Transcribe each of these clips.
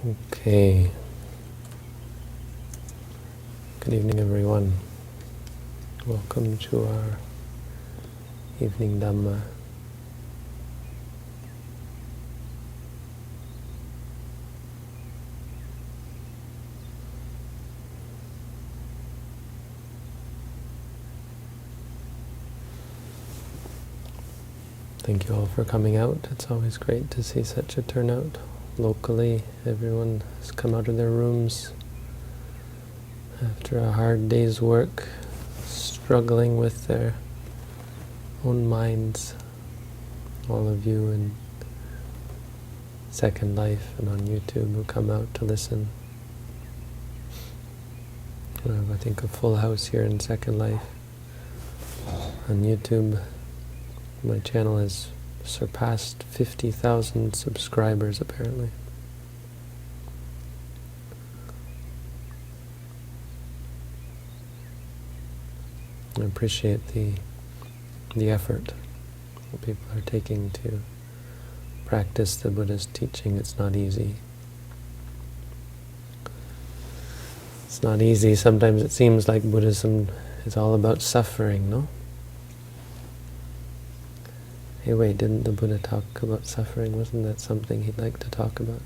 Okay. Good evening, everyone. Welcome to our evening Dhamma. Thank you all for coming out. It's always great to see such a turnout. Locally, everyone has come out of their rooms after a hard day's work, struggling with their own minds. All of you in Second Life and on YouTube who come out to listen. We have, I think, a full house here in Second Life. On YouTube, my channel has surpassed 50,000 subscribers, apparently. I appreciate the effort that people are taking to practice the Buddha's teaching. It's not easy. It's not easy. Sometimes it seems like Buddhism is all about suffering, no? Hey, wait, didn't the Buddha talk about suffering? Wasn't that something he'd like to talk about?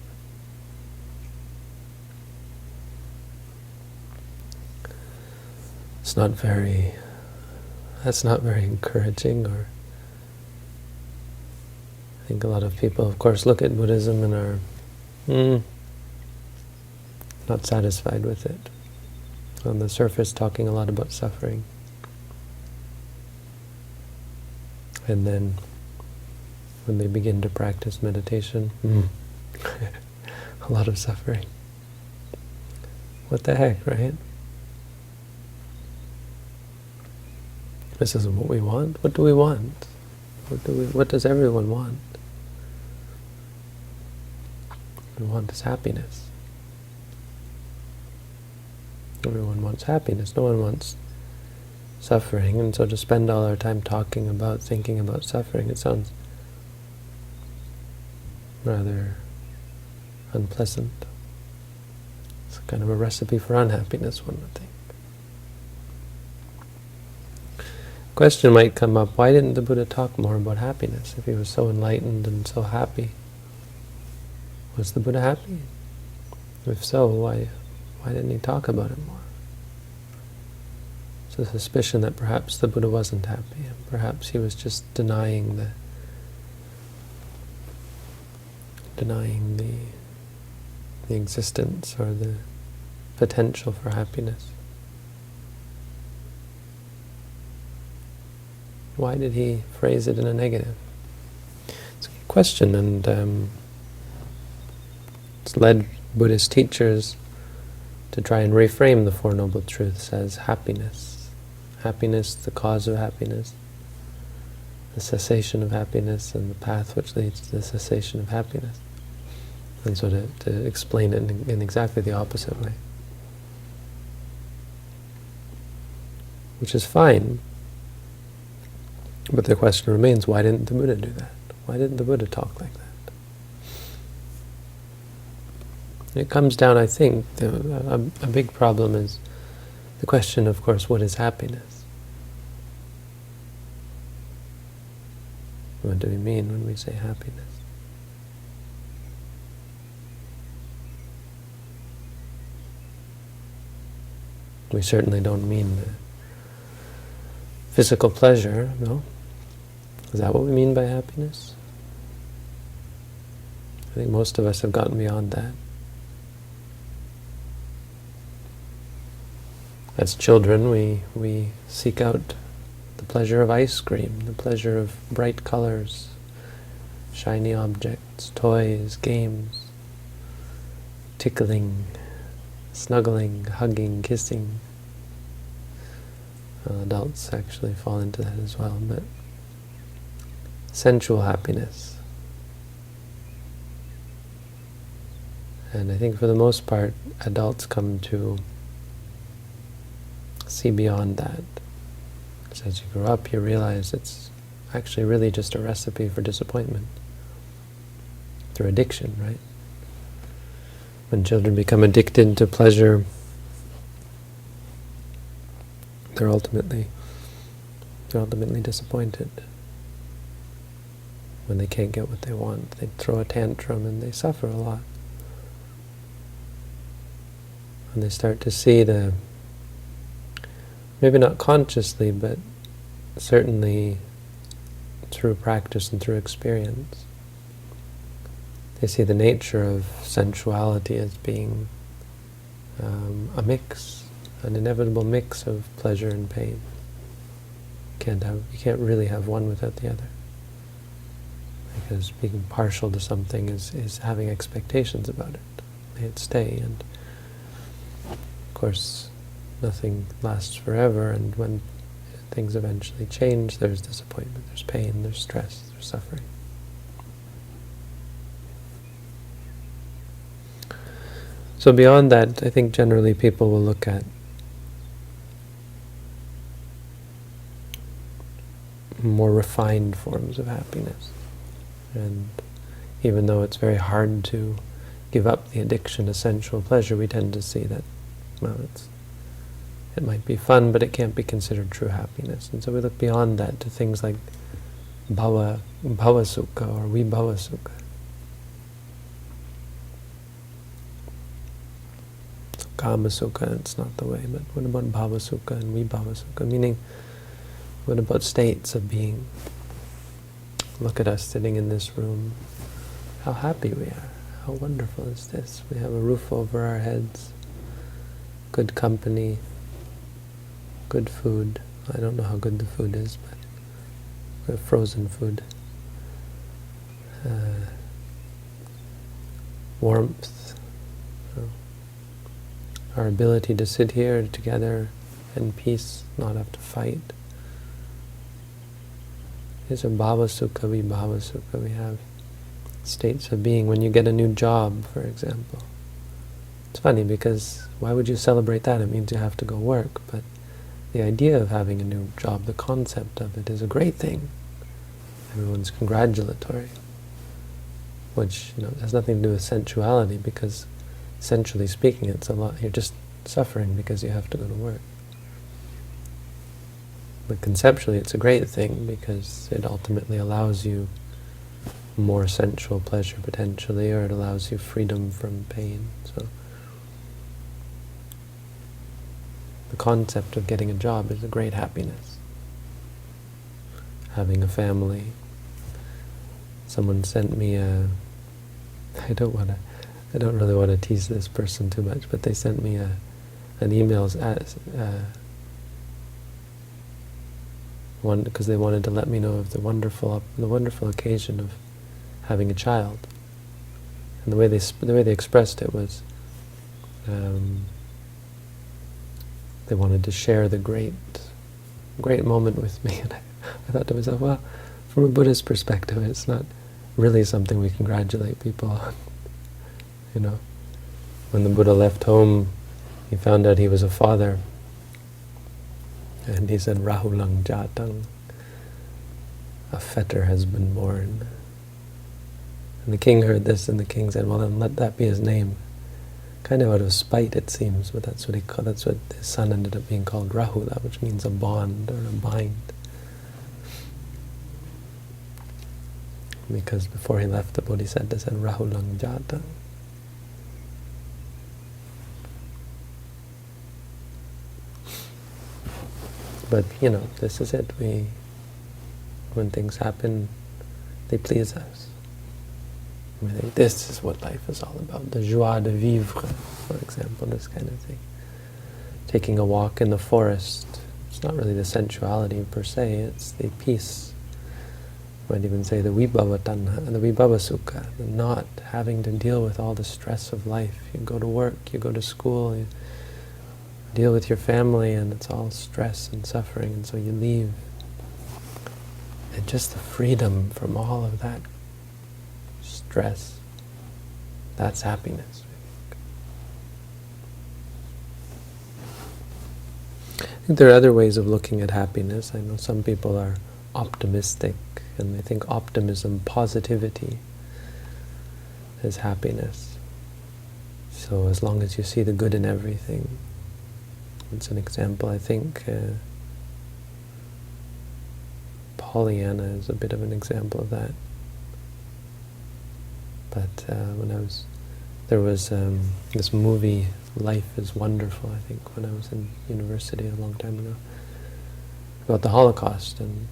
That's not very encouraging, or I think a lot of people, of course, look at Buddhism and are not satisfied with it. On the surface, talking a lot about suffering. And then when they begin to practice meditation, a lot of suffering. What the heck, right? This isn't what we want. What do we want? What does everyone want? We want is happiness. Everyone wants happiness. No one wants suffering. And so to spend all our time talking about, thinking about suffering, it sounds rather unpleasant. It's kind of a recipe for unhappiness, one would think. Question might come up, why didn't the Buddha talk more about happiness if he was so enlightened and so happy? Was the Buddha happy? If so, why didn't he talk about it more? It's a suspicion that perhaps the Buddha wasn't happy, and perhaps he was just denying the existence or the potential for happiness. Why did he phrase it in a negative? It's a good question, and it's led Buddhist teachers to try and reframe the Four Noble Truths as happiness. Happiness, the cause of happiness, the cessation of happiness, and the path which leads to the cessation of happiness. And so to explain it in exactly the opposite way. Which is fine. But the question remains, why didn't the Buddha do that? Why didn't the Buddha talk like that? It comes down, I think, a big problem is the question, of course, what is happiness? What do we mean when we say happiness? We certainly don't mean the physical pleasure, no? Is that what we mean by happiness? I think most of us have gotten beyond that. As children, we seek out the pleasure of ice cream, the pleasure of bright colors, shiny objects, toys, games, tickling, snuggling, hugging, kissing. Adults actually fall into that as well, but sensual happiness. And I think for the most part, adults come to see beyond that. Because as you grow up, you realize it's actually really just a recipe for disappointment through addiction, right? When children become addicted to pleasure, they're ultimately disappointed. When they can't get what they want, they throw a tantrum and they suffer a lot. When they start to see maybe not consciously, but certainly through practice and through experience, they see the nature of sensuality as being a mix, an inevitable mix of pleasure and pain. You can't really have one without the other. Because being partial to something is having expectations about it. May it stay, and of course nothing lasts forever, and when things eventually change, there's disappointment, there's pain, there's stress, there's suffering. So beyond that, I think generally people will look at more refined forms of happiness. And even though it's very hard to give up the addiction to sensual pleasure, we tend to see that, well, it might be fun, but it can't be considered true happiness. And so we look beyond that to things like bhava sukha or vibhava sukha. Kama sukha, it's not the way, but what about bhava sukha and vibhava sukha? Meaning, what about states of being? Look at us sitting in this room. How happy we are. How wonderful is this? We have a roof over our heads, good company, good food. I don't know how good the food is, but we have frozen food. Warmth. Our ability to sit here together in peace, not have to fight. These are bhava sukha, vibhava sukha. We have states of being. When you get a new job, for example, it's funny because why would you celebrate that? It means you have to go work. But the idea of having a new job, the concept of it, is a great thing. Everyone's congratulatory, which has nothing to do with sensuality, because essentially speaking, it's a lot. You're just suffering because you have to go to work. But conceptually, it's a great thing because it ultimately allows you more sensual pleasure potentially, or it allows you freedom from pain. So the concept of getting a job is a great happiness. Having a family. Someone sent me I don't really want to tease this person too much, but they sent me an email because they wanted to let me know of the wonderful occasion of having a child. And the way they expressed it was they wanted to share the great moment with me. And I thought to myself, well, from a Buddhist perspective, it's not really something we congratulate people on. When the Buddha left home, he found out he was a father. And he said, Rahulang Jatang, a fetter has been born. And the king heard this, and the king said, well, then let that be his name. Kind of out of spite, it seems, but that's what his son ended up being called, Rahula, which means a bond or a bind. Because before he left, the Bodhisattva said, Rahulang Jatang. But, this is it. When things happen, they please us. This is what life is all about. The joie de vivre, for example, this kind of thing. Taking a walk in the forest. It's not really the sensuality per se, it's the peace. You might even say the vibhava tanha, the vibhava sukha, the not having to deal with all the stress of life. You go to work, you go to school, you deal with your family, and it's all stress and suffering, and so you leave. And just the freedom from all of that stress, that's happiness. I think there are other ways of looking at happiness. I know some people are optimistic, and they think optimism, positivity, is happiness. So as long as you see the good in everything, it's an example. I think Pollyanna is a bit of an example of that. But there was this movie, Life is Wonderful, I think, when I was in university a long time ago, about the Holocaust, and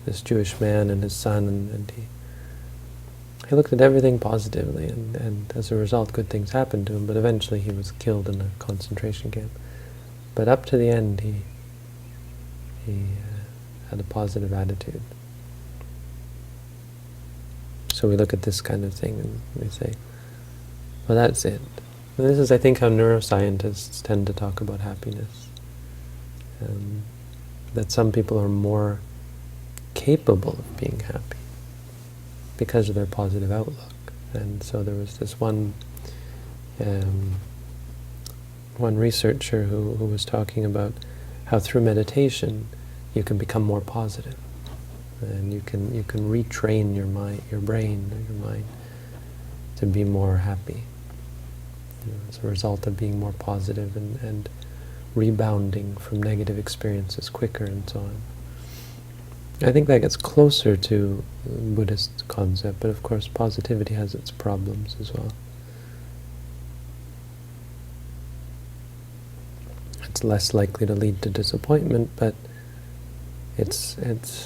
this Jewish man and his son, and he looked at everything positively, and as a result good things happened to him, but eventually he was killed in a concentration camp. But up to the end he had a positive attitude. So we look at this kind of thing and we say, well, that's it. And this is, I think, how neuroscientists tend to talk about happiness. That some people are more capable of being happy because of their positive outlook. And so there was this one researcher who was talking about how through meditation you can become more positive, and you can retrain your brain, or your mind, to be more happy, as a result of being more positive and rebounding from negative experiences quicker and so on. I think that gets closer to Buddhist concept, but of course positivity has its problems as well. It's less likely to lead to disappointment, but it's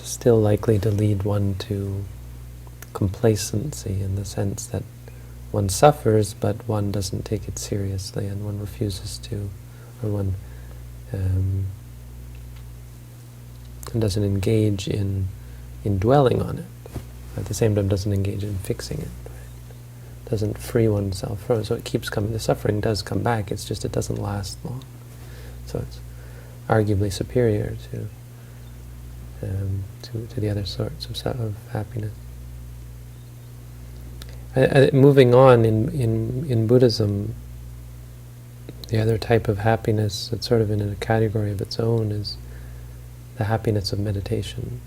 still likely to lead one to complacency, in the sense that one suffers, but one doesn't take it seriously, and one refuses to, or one doesn't engage in dwelling on it. At the same time, doesn't engage in fixing it. Right? Doesn't free oneself from it. So it keeps coming. The suffering does come back. It's just it doesn't last long. So it's arguably superior to the other sorts of happiness. Moving on in Buddhism, the other type of happiness that's sort of in a category of its own is the happiness of meditation.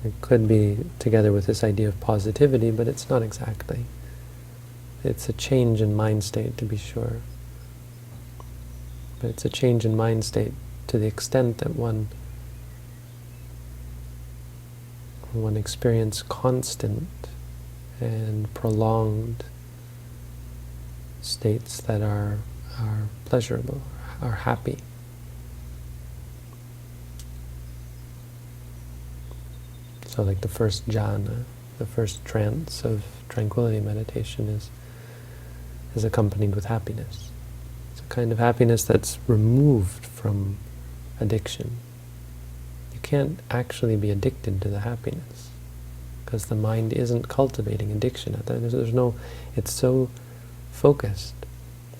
It could be together with this idea of positivity, but it's not exactly. It's a change in mind state, to be sure. But it's a change in mind state to the extent that one experiences constant and prolonged states that are pleasurable, are happy. So like the first jhana, the first trance of tranquility meditation is accompanied with happiness. It's a kind of happiness that's removed from addiction. You can't actually be addicted to the happiness, because the mind isn't cultivating addiction at that. There's no, it's so focused,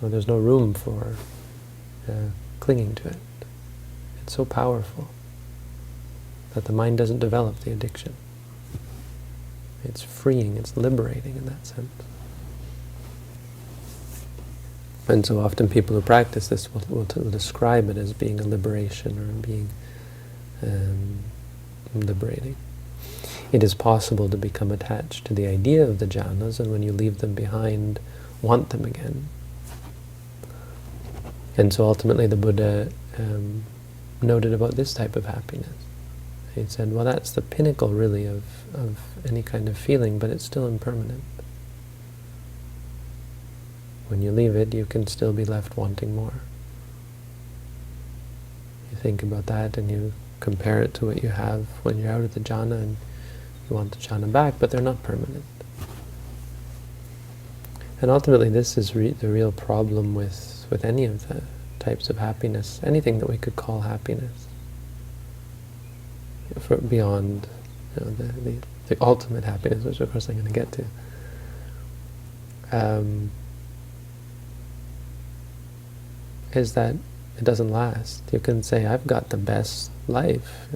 or there's no room for clinging to it. It's so powerful that the mind doesn't develop the addiction. It's freeing, it's liberating in that sense. And so often people who practice this will describe it as being a liberation, or being liberating. It is possible to become attached to the idea of the jhanas, and when you leave them behind, want them again. And so ultimately the Buddha noted about this type of happiness. He said, well, that's the pinnacle really of any kind of feeling, but it's still impermanent. When you leave it, you can still be left wanting more. You think about that and you compare it to what you have when you're out of the jhana, and you want the jhana back, but they're not permanent. And ultimately this is the real problem with any of the types of happiness, anything that we could call happiness. Beyond the ultimate happiness, which of course I'm going to get to, is that it doesn't last. You can say, I've got the best life,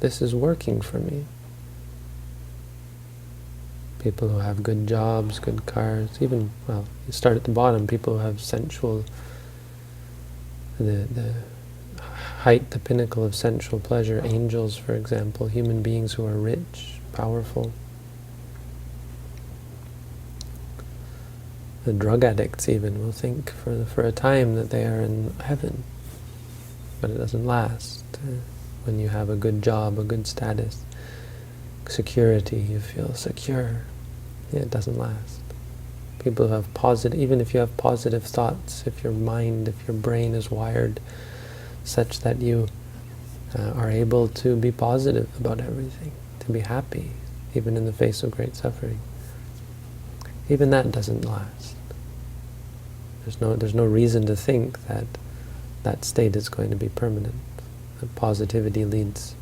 this is working for me. People who have good jobs, good cars, even, well, you start at the bottom, people who have sensual, the height, the pinnacle of sensual pleasure, angels, for example, human beings who are rich, powerful. The drug addicts even will think for a time that they are in heaven, but it doesn't last. When you have a good job, a good status, security, you feel secure. It doesn't last. People who have positive, even if you have positive thoughts, if your mind, if your brain is wired such that you are able to be positive about everything, to be happy, even in the face of great suffering, even that doesn't last. There's no reason to think that that state is going to be permanent. That positivity leads,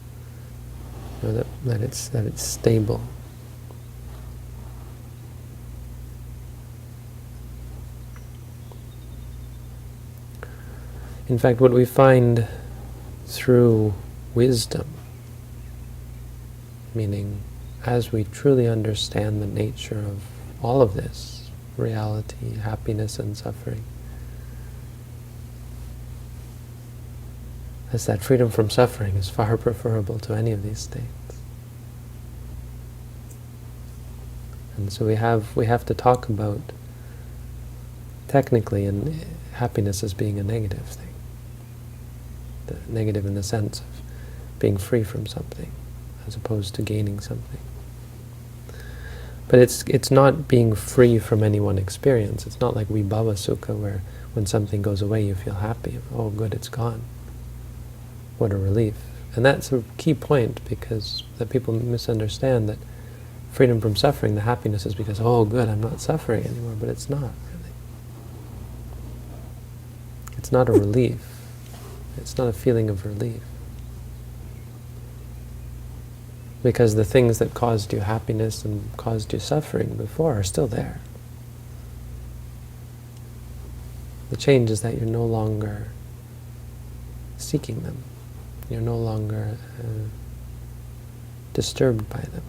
that it's stable. In fact, what we find through wisdom, meaning as we truly understand the nature of all of this, reality, happiness and suffering, is that freedom from suffering is far preferable to any of these states. And so we have to talk about, technically, and happiness as being a negative thing. The negative in the sense of being free from something, as opposed to gaining something. But it's not being free from any one experience. It's not like Vibhava Sukha, where when something goes away you feel happy. Oh good, it's gone. What a relief. And that's a key point, because that people misunderstand that freedom from suffering, the happiness is because, oh good, I'm not suffering anymore, but it's not really. It's not a relief. It's not a feeling of relief. Because the things that caused you happiness and caused you suffering before are still there. The change is that you're no longer seeking them. You're no longer disturbed by them.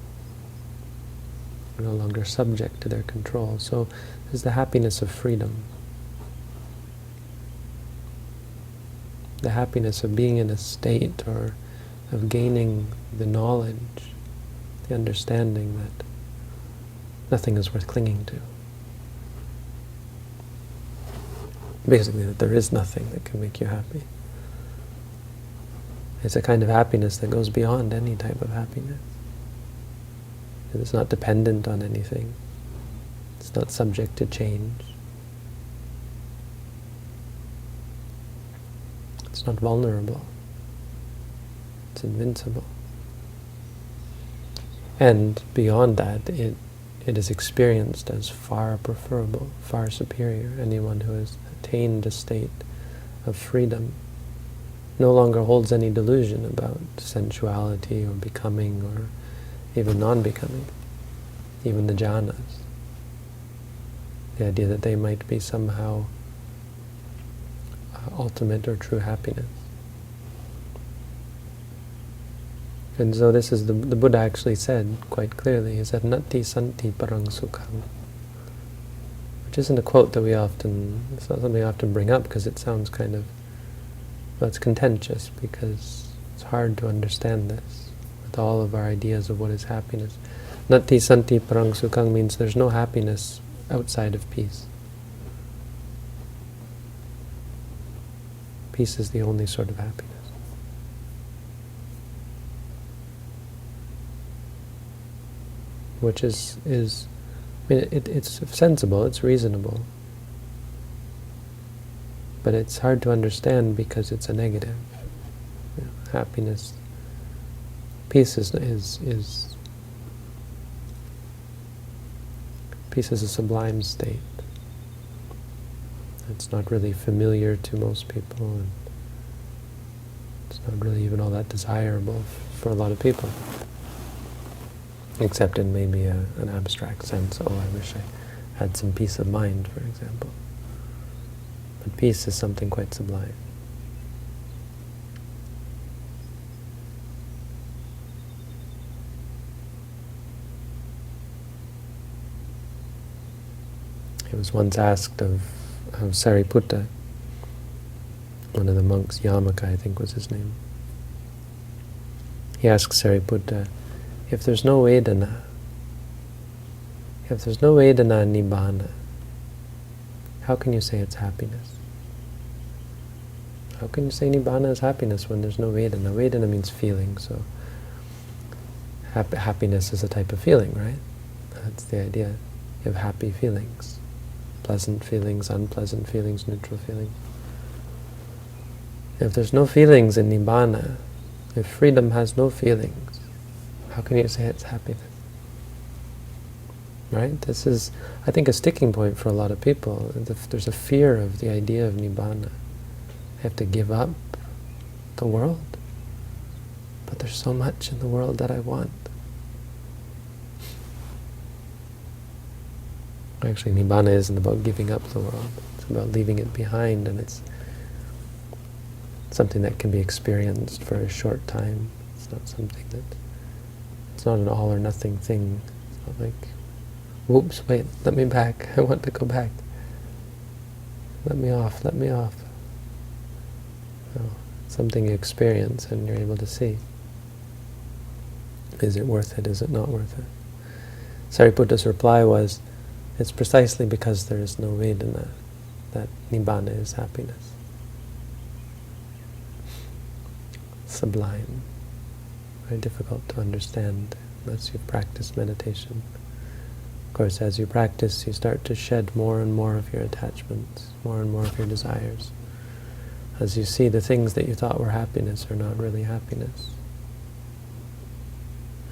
You're no longer subject to their control. So there's the happiness of freedom. The happiness of being in a state, or of gaining the knowledge, the understanding that nothing is worth clinging to. Basically, that there is nothing that can make you happy. It's a kind of happiness that goes beyond any type of happiness. It's not dependent on anything. It's not subject to change. It's not vulnerable. It's invincible. And beyond that, it is experienced as far preferable, far superior. Anyone who has attained a state of freedom no longer holds any delusion about sensuality or becoming or even non-becoming, even the jhanas. The idea that they might be somehow ultimate or true happiness. And so this is the Buddha actually said quite clearly, he said, Nati santi parang sukham. Which isn't a quote that it's not something I often bring up, because it sounds kind of, well, it's contentious, because it's hard to understand this with all of our ideas of what is happiness. Nati santi parang sukham means there's no happiness outside of peace. Peace is the only sort of happiness. Which is I mean, it's sensible, it's reasonable. But it's hard to understand because it's a negative. You know, happiness, peace is peace is a sublime state. It's not really familiar to most people, and it's not really even all that desirable for a lot of people. Except in maybe an abstract sense. Oh, I wish I had some peace of mind, for example. But peace is something quite sublime. He was once asked of Sariputta, one of the monks, Yamaka I think was his name. He asked Sariputta, if there's no Vedana, Nibbana, how can you say it's happiness? How can you say Nibbana is happiness when there's no Vedana? Vedana means feeling, so happiness is a type of feeling, right? That's the idea. You have happy feelings, pleasant feelings, unpleasant feelings, neutral feelings. If there's no feelings in Nibbana, if freedom has no feelings, how can you say it's happiness? Right? This is, I think, a sticking point for a lot of people. There's a fear of the idea of Nibbana. I have to give up the world. But there's so much in the world that I want. Actually, Nibbana isn't about giving up the world. It's about leaving it behind, and it's something that can be experienced for a short time. It's not something that... It's not an all or nothing thing. It's not like, whoops, wait, let me back. I want to go back. Let me off, let me off. No, it's something you experience and you're able to see. Is it worth it? Is it not worth it? Sariputta's reply was, it's precisely because there is no Vedana that Nibbana is happiness. Sublime. Very difficult to understand unless you've practiced meditation. Of course, as you practice, you start to shed more and more of your attachments, more and more of your desires. As you see the things that you thought were happiness are not really happiness.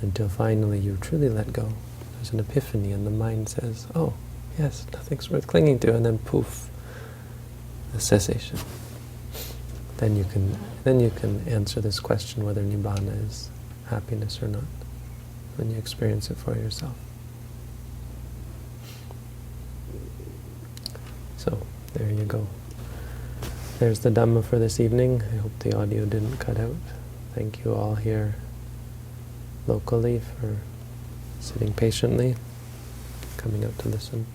Until finally you truly let go. There's an epiphany and the mind says, oh, yes, nothing's worth clinging to, and then poof, the cessation. Then you can answer this question whether Nibbana is happiness or not, when you experience it for yourself. So, there you go. There's the Dhamma for this evening. I hope the audio didn't cut out. Thank you all here locally for sitting patiently, coming out to listen.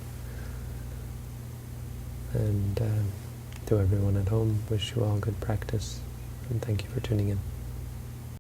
And to everyone at home, wish you all good practice, and thank you for tuning in.